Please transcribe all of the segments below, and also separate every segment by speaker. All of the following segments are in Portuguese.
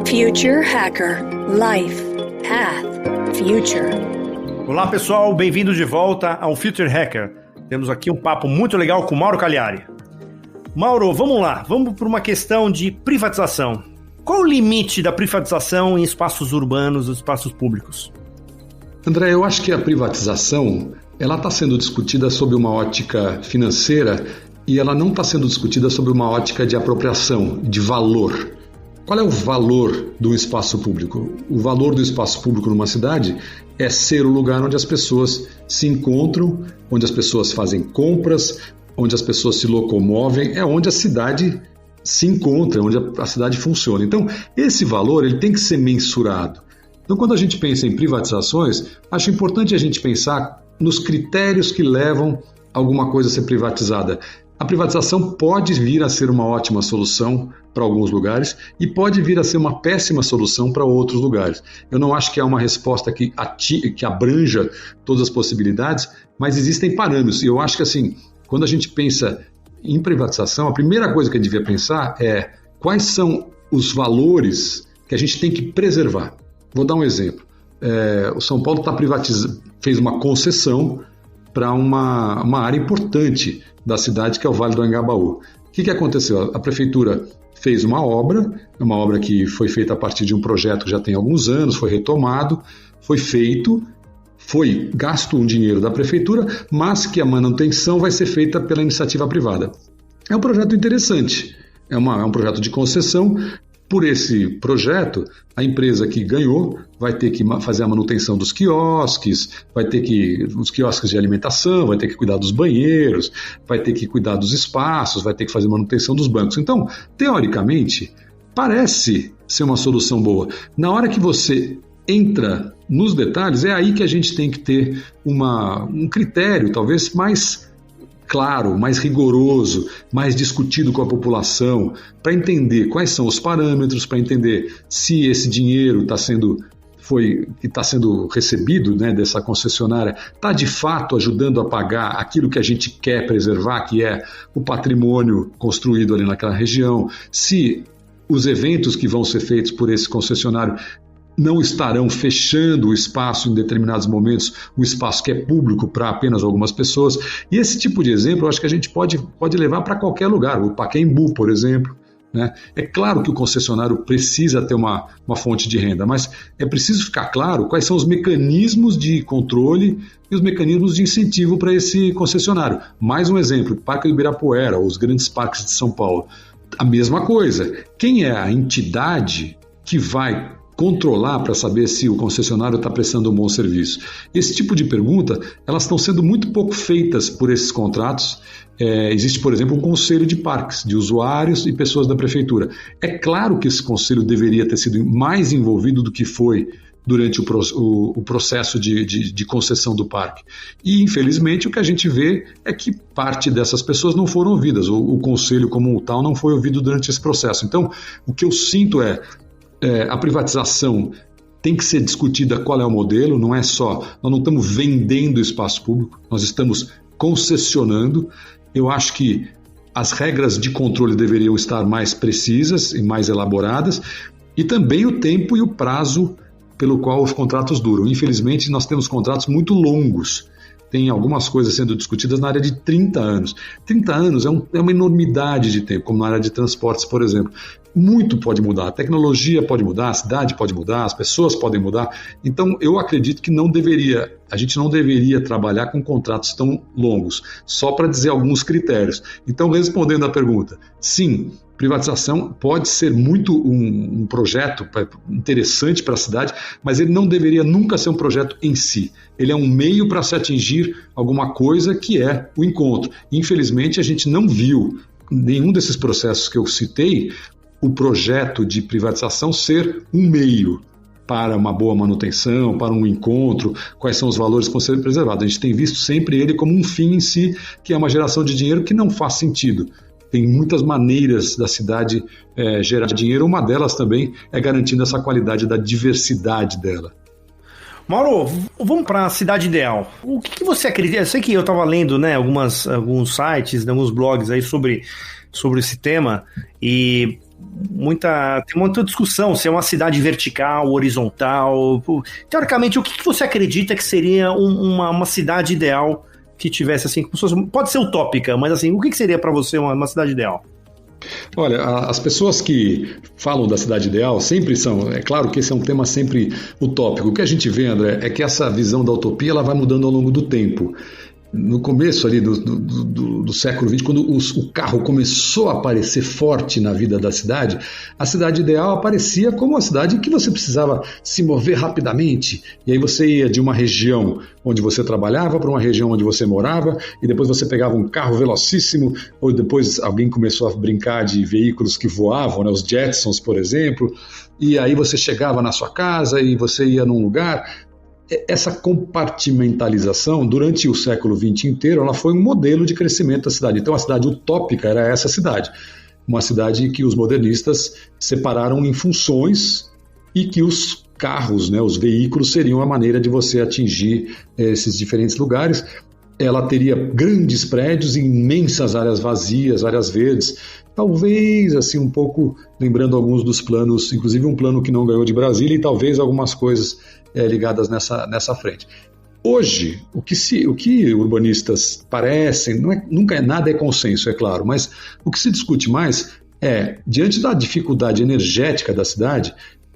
Speaker 1: Future Hacker Life Path Future.
Speaker 2: Olá pessoal, bem-vindos de volta ao Future Hacker. Temos aqui um papo muito legal com Mauro Cagliari. Mauro, vamos lá, vamos para uma questão de privatização. Qual o limite da privatização em espaços urbanos, espaços públicos?
Speaker 3: André, eu acho que a privatização ela está sendo discutida sob uma ótica financeira e ela não está sendo discutida sob uma ótica de apropriação, de valor. Qual é o valor do espaço público? O valor do espaço público numa cidade é ser o lugar onde as pessoas se encontram, onde as pessoas fazem compras, onde as pessoas se locomovem, é onde a cidade se encontra, onde a cidade funciona. Então, esse valor ele tem que ser mensurado. Então, quando a gente pensa em privatizações, acho importante a gente pensar nos critérios que levam alguma coisa a ser privatizada. A privatização pode vir a ser uma ótima solução para alguns lugares e pode vir a ser uma péssima solução para outros lugares. Eu não acho que há uma resposta que abranja todas as possibilidades, mas existem parâmetros. E eu acho que, assim, quando a gente pensa em privatização, a primeira coisa que a gente devia pensar é quais são os valores que a gente tem que preservar. Vou dar um exemplo. O São Paulo fez uma concessão para uma área importante da cidade, que é o Vale do Anhangabaú. O que aconteceu? A prefeitura fez uma obra que foi feita a partir de um projeto que já tem alguns anos, foi retomado, foi gasto um dinheiro da prefeitura, mas que a manutenção vai ser feita pela iniciativa privada. É um projeto interessante, é um projeto de concessão. Por esse projeto, a empresa que ganhou vai ter que fazer a manutenção dos quiosques, os quiosques de alimentação, vai ter que cuidar dos banheiros, vai ter que cuidar dos espaços, vai ter que fazer manutenção dos bancos. Então, teoricamente, parece ser uma solução boa. Na hora que você entra nos detalhes, é aí que a gente tem que ter um critério, talvez mais claro, mais rigoroso, mais discutido com a população, para entender quais são os parâmetros, para entender se esse dinheiro que está sendo recebido, né, dessa concessionária está de fato ajudando a pagar aquilo que a gente quer preservar, que é o patrimônio construído ali naquela região, se os eventos que vão ser feitos por esse concessionário não estarão fechando o espaço em determinados momentos, o espaço que é público para apenas algumas pessoas. E esse tipo de exemplo eu acho que a gente pode levar para qualquer lugar. O Pacaembu, por exemplo, né? É claro que o concessionário precisa ter uma fonte de renda, mas é preciso ficar claro quais são os mecanismos de controle e os mecanismos de incentivo para esse concessionário. Mais um exemplo, o Parque do Ibirapuera, os grandes parques de São Paulo. A mesma coisa. Quem é a entidade que vai controlar para saber se o concessionário está prestando um bom serviço? Esse tipo de pergunta, elas estão sendo muito pouco feitas por esses contratos. Existe, por exemplo, um conselho de parques, de usuários e pessoas da prefeitura. É claro que esse conselho deveria ter sido mais envolvido do que foi durante o processo de concessão do parque. E, infelizmente, o que a gente vê é que parte dessas pessoas não foram ouvidas. O conselho como tal não foi ouvido durante esse processo. Então, o que eu sinto a privatização tem que ser discutida qual é o modelo, nós não estamos vendendo espaço público, nós estamos concessionando. Eu acho que as regras de controle deveriam estar mais precisas e mais elaboradas, e também o tempo e o prazo pelo qual os contratos duram. Infelizmente, nós temos contratos muito longos. Tem algumas coisas sendo discutidas na área de 30 anos. 30 anos é uma enormidade de tempo, como na área de transportes, por exemplo. Muito pode mudar, a tecnologia pode mudar, a cidade pode mudar, as pessoas podem mudar. Então, eu acredito que a gente não deveria trabalhar com contratos tão longos, só para dizer alguns critérios. Então, respondendo à pergunta, sim, privatização pode ser muito um projeto interessante para a cidade, mas ele não deveria nunca ser um projeto em si. Ele é um meio para se atingir alguma coisa que é o encontro. Infelizmente, a gente não viu nenhum desses processos que eu citei o projeto de privatização ser um meio para uma boa manutenção, para um encontro, quais são os valores que vão ser preservados. A gente tem visto sempre ele como um fim em si, que é uma geração de dinheiro que não faz sentido. Tem muitas maneiras da cidade gerar dinheiro, uma delas também é garantindo essa qualidade da diversidade dela.
Speaker 2: Mauro, vamos para a cidade ideal. O que você acredita? Eu sei que eu estava lendo, né, alguns sites, alguns blogs aí sobre esse tema, e muita discussão se é uma cidade vertical, horizontal. Teoricamente, o que você acredita que seria uma cidade ideal que tivesse assim, pode ser utópica, mas assim, o que seria para você uma cidade ideal?
Speaker 3: Olha, as pessoas que falam da cidade ideal sempre são, é claro que esse é um tema sempre utópico. O que a gente vê, André, é que essa visão da utopia ela vai mudando ao longo do tempo. No começo ali do século XX, quando o carro começou a aparecer forte na vida da cidade, a cidade ideal aparecia como uma cidade que você precisava se mover rapidamente, e aí você ia de uma região onde você trabalhava para uma região onde você morava, e depois você pegava um carro velocíssimo, ou depois alguém começou a brincar de veículos que voavam, né, os Jetsons, por exemplo, e aí você chegava na sua casa e você ia num lugar. Essa compartimentalização, durante o século XX inteiro, ela foi um modelo de crescimento da cidade. Então, a cidade utópica era essa cidade. Uma cidade que os modernistas separaram em funções e que os carros, né, os veículos, seriam a maneira de você atingir esses diferentes lugares. Ela teria grandes prédios, imensas áreas vazias, áreas verdes. Talvez, assim, um pouco lembrando alguns dos planos, inclusive um plano que não ganhou de Brasília e talvez algumas coisas ligadas nessa frente. Hoje, o que urbanistas parecem, nada é consenso, é claro, mas o que se discute mais é, diante da dificuldade energética da cidade,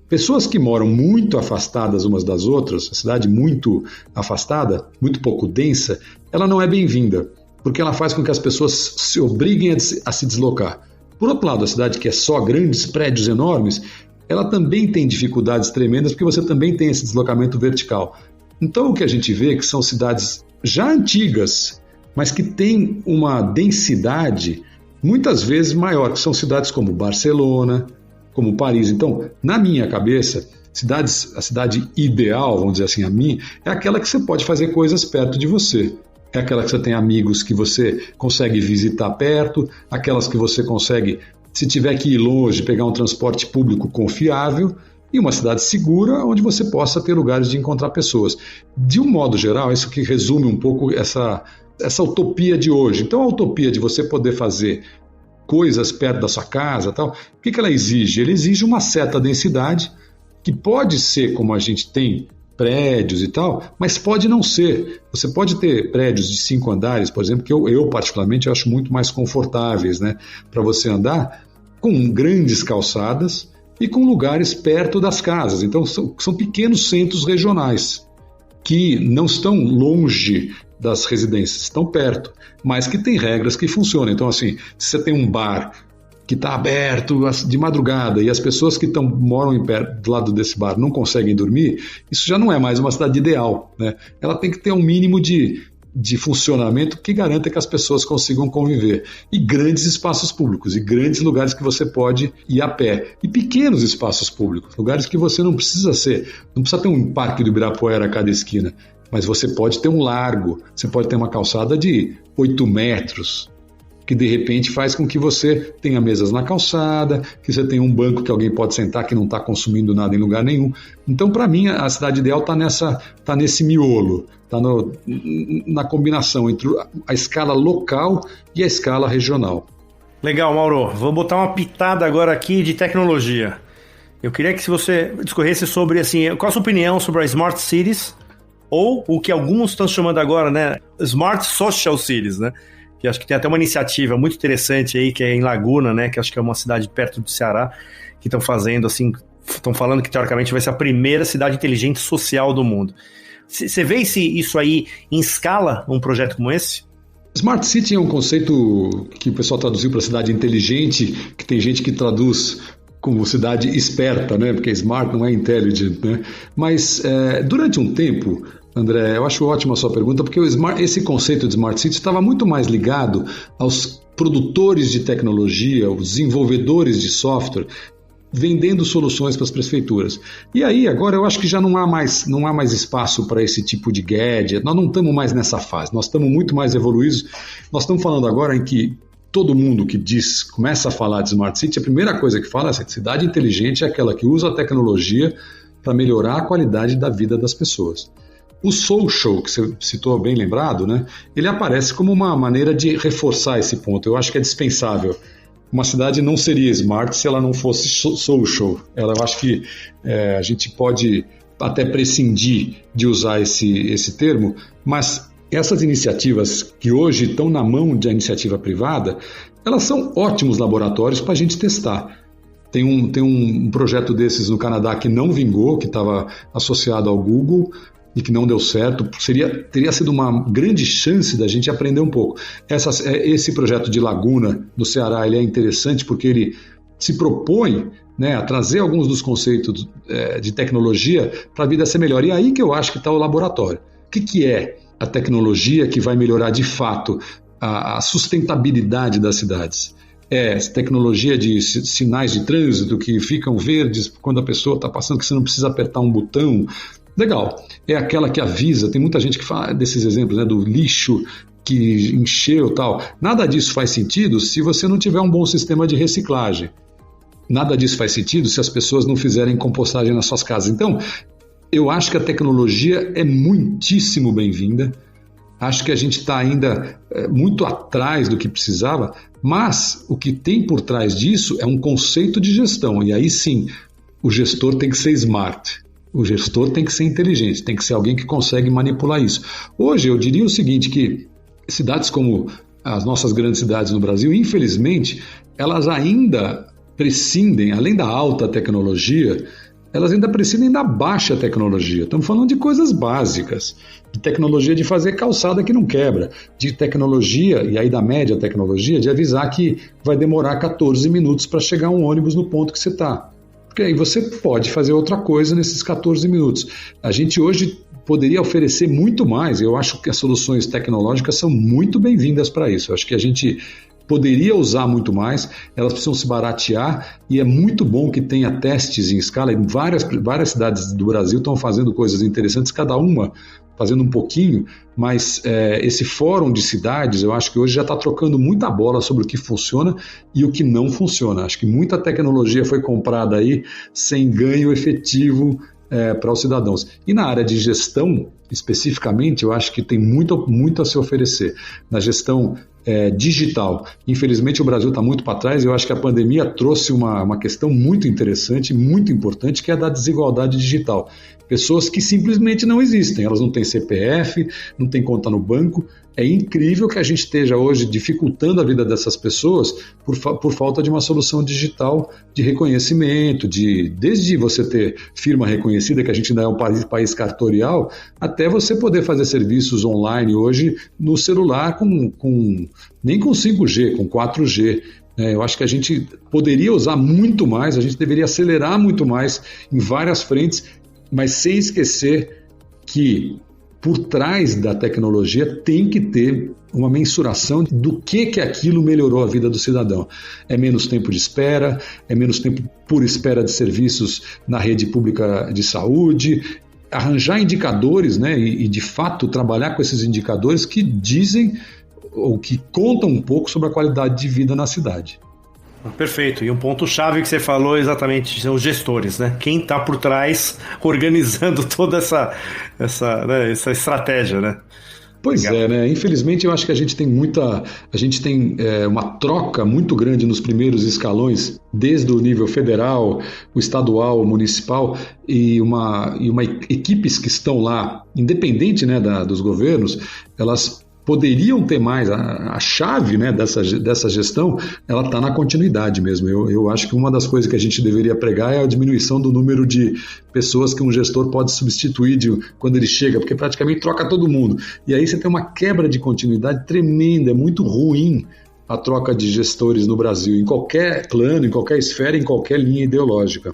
Speaker 3: pessoas que moram muito afastadas umas das outras, a cidade muito afastada, muito pouco densa, ela não é bem-vinda, porque ela faz com que as pessoas se obriguem a se deslocar. Por outro lado, a cidade que é só grandes prédios enormes, ela também tem dificuldades tremendas, porque você também tem esse deslocamento vertical. Então, o que a gente vê é que são cidades já antigas, mas que têm uma densidade muitas vezes maior, que são cidades como Barcelona, como Paris. Então, na minha cabeça, a cidade ideal, vamos dizer assim, a minha, é aquela que você pode fazer coisas perto de você. É aquela que você tem amigos que você consegue visitar perto, aquelas que você consegue, se tiver que ir longe, pegar um transporte público confiável, e uma cidade segura onde você possa ter lugares de encontrar pessoas. De um modo geral, isso que resume um pouco essa utopia de hoje. Então, a utopia de você poder fazer coisas perto da sua casa, tal, o que ela exige? Ela exige uma certa densidade, que pode ser como a gente tem prédios e tal, mas pode não ser. Você pode ter prédios de 5 andares, por exemplo, que eu particularmente acho muito mais confortáveis, né, para você andar, com grandes calçadas e com lugares perto das casas. Então são pequenos centros regionais que não estão longe das residências, estão perto, mas que tem regras que funcionam. Então, assim, se você tem um bar que está aberto de madrugada e as pessoas que moram do lado desse bar não conseguem dormir, isso já não é mais uma cidade ideal, né? Ela tem que ter um mínimo de funcionamento que garanta que as pessoas consigam conviver. E grandes espaços públicos, e grandes lugares que você pode ir a pé. E pequenos espaços públicos, lugares que você não precisa ter um parque do Ibirapuera a cada esquina, mas você pode ter um largo, você pode ter uma calçada de 8 metros, que de repente faz com que você tenha mesas na calçada, que você tenha um banco que alguém pode sentar que não está consumindo nada em lugar nenhum. Então, para mim, a cidade ideal está nesse miolo, está na combinação entre a escala local e a escala regional.
Speaker 2: Legal, Mauro. Vou botar uma pitada agora aqui de tecnologia. Eu queria que você discorresse sobre, assim, qual a sua opinião sobre as Smart Cities, ou o que alguns estão chamando agora, né, Smart Social Cities, né? Que acho que tem até uma iniciativa muito interessante aí, que é em Laguna, né, que acho que é uma cidade perto do Ceará, que estão fazendo, assim, estão falando que teoricamente vai ser a primeira cidade inteligente social do mundo. Você vê isso aí em escala, um projeto como esse?
Speaker 3: Smart City é um conceito que o pessoal traduziu para cidade inteligente, que tem gente que traduz como cidade esperta, né, porque smart não é intelligent, né, mas durante um tempo, André, eu acho ótima a sua pergunta, porque esse conceito de Smart City estava muito mais ligado aos produtores de tecnologia, os desenvolvedores de software, vendendo soluções para as prefeituras. E aí, agora, eu acho que já não há mais espaço para esse tipo de gadget, nós não estamos mais nessa fase, nós estamos muito mais evoluídos, nós estamos falando agora em que todo mundo que começa a falar de Smart City, a primeira coisa que fala é que cidade inteligente é aquela que usa a tecnologia para melhorar a qualidade da vida das pessoas. O social, que você citou bem lembrado, né, ele aparece como uma maneira de reforçar esse ponto. Eu acho que é dispensável. uma cidade não seria smart se ela não fosse social. Eu acho que a gente pode até prescindir de usar esse termo, mas essas iniciativas que hoje estão na mão da iniciativa privada, elas são ótimos laboratórios para a gente testar. Tem um projeto desses no Canadá que não vingou, que estava associado ao Google e que não deu certo. Teria sido uma grande chance da gente aprender um pouco. Esse projeto de Laguna, no Ceará, ele é interessante porque ele se propõe, né, a trazer alguns dos conceitos de tecnologia para a vida ser melhor. E aí que eu acho que está o laboratório. O que é a tecnologia que vai melhorar de fato a sustentabilidade das cidades? É tecnologia de sinais de trânsito que ficam verdes quando a pessoa está passando, que você não precisa apertar um botão. Legal. É aquela que avisa, tem muita gente que fala desses exemplos, né, do lixo que encheu e tal. Nada disso faz sentido se você não tiver um bom sistema de reciclagem. Nada disso faz sentido se as pessoas não fizerem compostagem nas suas casas. Então, eu acho que a tecnologia é muitíssimo bem-vinda. Acho que a gente está ainda muito atrás do que precisava, mas o que tem por trás disso é um conceito de gestão. E aí sim, o gestor tem que ser smart. O gestor tem que ser inteligente, tem que ser alguém que consegue manipular isso. Hoje, eu diria o seguinte, que cidades como as nossas grandes cidades no Brasil, infelizmente, elas ainda prescindem, além da alta tecnologia, elas ainda prescindem da baixa tecnologia. Estamos falando de coisas básicas, de tecnologia de fazer calçada que não quebra, de tecnologia, e aí da média tecnologia, de avisar que vai demorar 14 minutos para chegar um ônibus no ponto que você está. Porque aí você pode fazer outra coisa nesses 14 minutos. A gente hoje poderia oferecer muito mais. Eu acho que as soluções tecnológicas são muito bem-vindas para isso. Eu acho que a gente poderia usar muito mais, elas precisam se baratear e é muito bom que tenha testes em escala. Em várias cidades do Brasil estão fazendo coisas interessantes, cada uma fazendo um pouquinho, mas esse fórum de cidades, eu acho que hoje já está trocando muita bola sobre o que funciona e o que não funciona. Acho que muita tecnologia foi comprada aí sem ganho efetivo para os cidadãos. E na área de gestão, especificamente, eu acho que tem muito a se oferecer. Na gestão digital, infelizmente o Brasil está muito para trás, e eu acho que a pandemia trouxe uma questão muito interessante, muito importante, que é a da desigualdade digital. Pessoas que simplesmente não existem, elas não têm CPF, não têm conta no banco. É incrível que a gente esteja hoje dificultando a vida dessas pessoas por falta de uma solução digital de reconhecimento, desde você ter firma reconhecida, que a gente ainda é um país cartorial, até você poder fazer serviços online hoje no celular nem com 5G, com 4G. Eu acho que a gente poderia usar muito mais, a gente deveria acelerar muito mais em várias frentes, mas sem esquecer que por trás da tecnologia tem que ter uma mensuração do que aquilo melhorou a vida do cidadão. É menos tempo de espera, é menos tempo por espera de serviços na rede pública de saúde, arranjar indicadores, né, e de fato trabalhar com esses indicadores que dizem ou que contam um pouco sobre a qualidade de vida na cidade.
Speaker 2: Perfeito. E um ponto-chave que você falou exatamente são os gestores, né? Quem está por trás organizando toda essa estratégia, né?
Speaker 3: Pois
Speaker 2: Legal.
Speaker 3: Né? Infelizmente, eu acho que a gente tem uma troca muito grande nos primeiros escalões, desde o nível federal, o estadual, o municipal, e uma equipes que estão lá, independente, né, dos governos, elas poderiam ter mais. A chave, né, dessa gestão, ela está na continuidade mesmo. Eu acho que uma das coisas que a gente deveria pregar é a diminuição do número de pessoas que um gestor pode substituir quando ele chega, porque praticamente troca todo mundo. E aí você tem uma quebra de continuidade tremenda, é muito ruim a troca de gestores no Brasil, em qualquer plano, em qualquer esfera, em qualquer linha ideológica.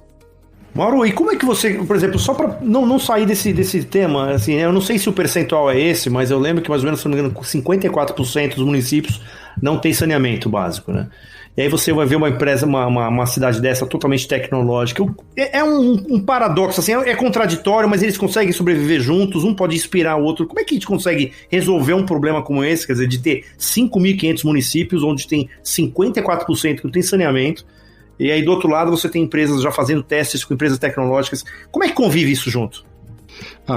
Speaker 2: Mauro, e como é que você, por exemplo, só para não sair desse tema, assim, eu não sei se o percentual é esse, mas eu lembro que mais ou menos, se não me engano, 54% dos municípios não tem saneamento básico, né? E aí você vai ver uma empresa, uma cidade dessa totalmente tecnológica. É um paradoxo, assim, é contraditório, mas eles conseguem sobreviver juntos, um pode inspirar o outro. Como é que a gente consegue resolver um problema como esse, quer dizer, de ter 5.500 municípios onde tem 54% que não tem saneamento, e aí do outro lado você tem empresas já fazendo testes com empresas tecnológicas. Como é que convive isso junto?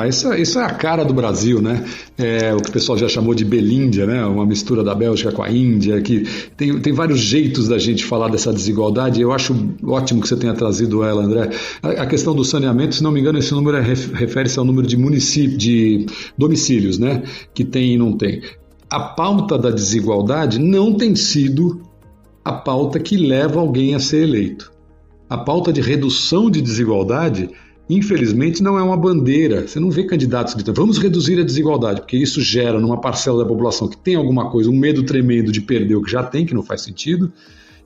Speaker 3: Isso é a cara do Brasil, né? É o que o pessoal já chamou de Belíndia, né? Uma mistura da Bélgica com a Índia, que tem vários jeitos da gente falar dessa desigualdade. Eu acho ótimo que você tenha trazido ela, André. A questão do saneamento, se não me engano, esse número refere-se ao número de de domicílios, né? Que tem e não tem. A pauta da desigualdade não tem sido a pauta que leva alguém a ser eleito. A pauta de redução de desigualdade, infelizmente, não é uma bandeira. Você não vê candidatos gritando, vamos reduzir a desigualdade, porque isso gera numa parcela da população que tem alguma coisa, um medo tremendo de perder o que já tem, que não faz sentido,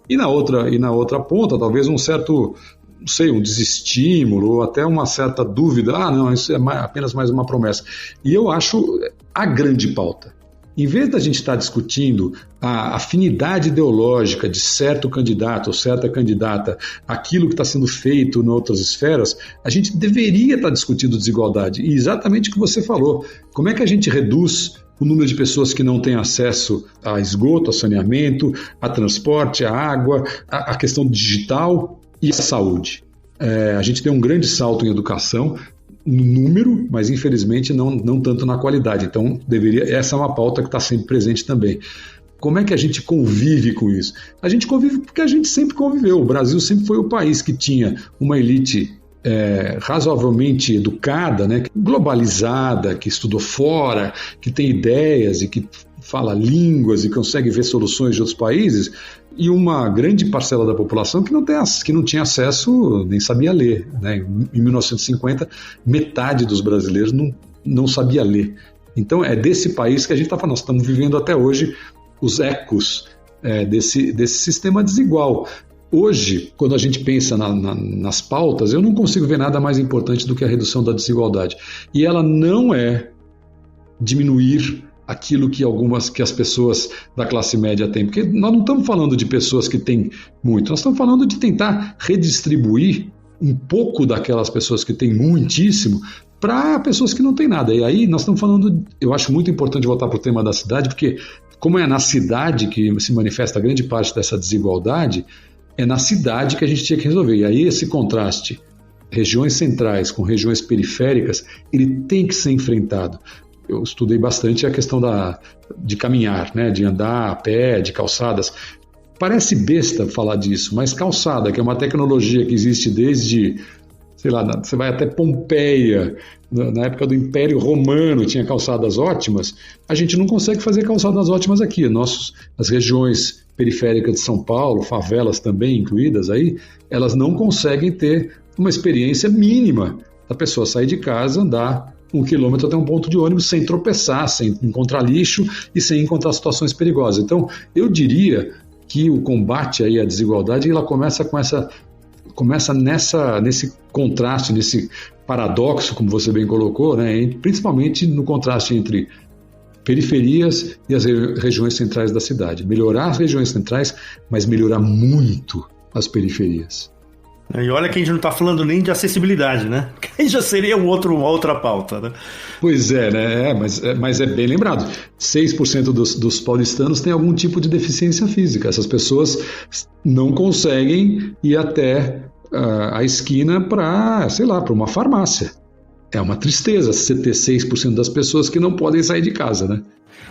Speaker 3: e na outra ponta, talvez um certo, não sei, um desestímulo, ou até uma certa dúvida, não, isso é apenas mais uma promessa. E eu acho a grande pauta. Em vez da gente estar discutindo a afinidade ideológica de certo candidato ou certa candidata, aquilo que está sendo feito em outras esferas, a gente deveria estar discutindo desigualdade. E exatamente o que você falou. Como é que a gente reduz o número de pessoas que não têm acesso a esgoto, a saneamento, a transporte, a água, a questão digital e a saúde? A gente tem um grande salto em educação, no número, mas infelizmente não tanto na qualidade. Então, essa é uma pauta que está sempre presente também. Como é que a gente convive com isso? A gente convive porque a gente sempre conviveu. O Brasil sempre foi o país que tinha uma elite razoavelmente educada, né, globalizada, que estudou fora, que tem ideias e que fala línguas e consegue ver soluções de outros países, e uma grande parcela da população que não tinha acesso, nem sabia ler. Né? Em 1950, metade dos brasileiros não sabia ler. Então é desse país que a gente está falando. Nós estamos vivendo até hoje os ecos desse sistema desigual. Hoje, quando a gente pensa nas pautas, eu não consigo ver nada mais importante do que a redução da desigualdade. E ela não é diminuir aquilo que as pessoas da classe média têm. Porque nós não estamos falando de pessoas que têm muito, nós estamos falando de tentar redistribuir um pouco daquelas pessoas que têm muitíssimo para pessoas que não têm nada. E aí nós estamos falando, eu acho muito importante voltar para o tema da cidade, porque como é na cidade que se manifesta grande parte dessa desigualdade, é na cidade que a gente tinha que resolver. E aí esse contraste, regiões centrais com regiões periféricas, ele tem que ser enfrentado. Eu estudei bastante a questão de caminhar, né, de andar a pé, de calçadas. Parece besta falar disso, mas calçada, que é uma tecnologia que existe desde, sei lá, você vai até Pompeia, na época do Império Romano tinha calçadas ótimas, a gente não consegue fazer calçadas ótimas aqui. As regiões periféricas de São Paulo, favelas também incluídas aí, elas não conseguem ter uma experiência mínima da pessoa sair de casa, andar 1 quilômetro até um ponto de ônibus sem tropeçar, sem encontrar lixo e sem encontrar situações perigosas. Então, eu diria que o combate aí à desigualdade, ela começa nesse contraste, nesse paradoxo, como você bem colocou, né, principalmente no contraste entre periferias e as regiões centrais da cidade. Melhorar as regiões centrais, mas melhorar muito as periferias.
Speaker 2: E olha que a gente não está falando nem de acessibilidade, né? Que aí já seria uma outra pauta, né?
Speaker 3: Pois é, né? Mas é bem lembrado. 6% dos paulistanos têm algum tipo de deficiência física. Essas pessoas não conseguem ir até a esquina para uma farmácia. É uma tristeza você ter 6% das pessoas que não podem sair de casa, né?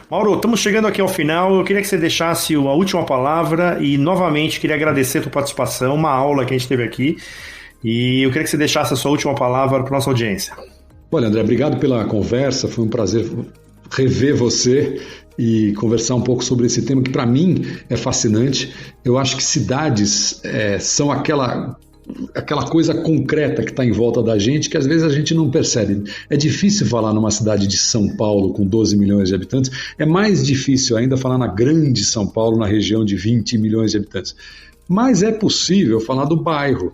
Speaker 2: Mauro, estamos chegando aqui ao final. Eu queria que você deixasse a última palavra e, novamente, queria agradecer a tua participação, uma aula que a gente teve aqui. E eu queria que você deixasse a sua última palavra para a nossa audiência.
Speaker 3: Olha, André, obrigado pela conversa. Foi um prazer rever você e conversar um pouco sobre esse tema que, para mim, é fascinante. Eu acho que cidades são aquela coisa concreta que está em volta da gente, que às vezes a gente não percebe. É difícil falar numa cidade de São Paulo com 12 milhões de habitantes, é mais difícil ainda falar na grande São Paulo, na região de 20 milhões de habitantes. Mas é possível falar do bairro.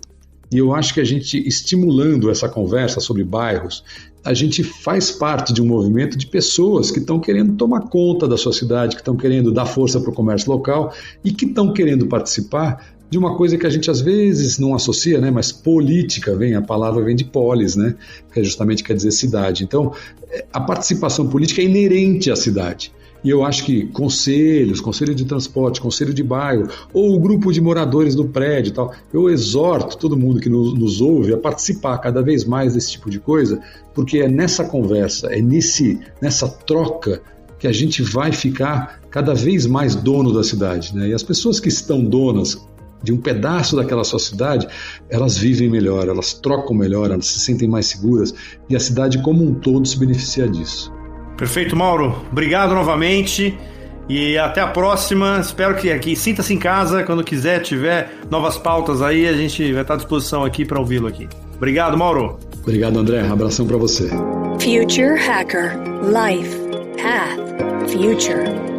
Speaker 3: E eu acho que a gente, estimulando essa conversa sobre bairros, a gente faz parte de um movimento de pessoas que estão querendo tomar conta da sua cidade, que estão querendo dar força para o comércio local e que estão querendo participar de uma coisa que a gente às vezes não associa, né? Mas política, a palavra vem de polis, né? Que justamente quer dizer cidade. Então, a participação política é inerente à cidade. E eu acho que conselho de transporte, conselho de bairro, ou o grupo de moradores do prédio e tal, eu exorto todo mundo que nos ouve a participar cada vez mais desse tipo de coisa, porque é nessa conversa, é nessa troca que a gente vai ficar cada vez mais dono da cidade, né? E as pessoas que estão donas de um pedaço daquela sua cidade, elas vivem melhor, elas trocam melhor, elas se sentem mais seguras e a cidade como um todo se beneficia disso.
Speaker 2: Perfeito, Mauro. Obrigado novamente e até a próxima. Espero que aqui sinta-se em casa. Quando quiser, tiver novas pautas aí, a gente vai estar à disposição aqui para ouvi-lo aqui. Obrigado, Mauro.
Speaker 3: Obrigado, André. Um abração para você.
Speaker 1: Future Hacker. Life. Path. Future.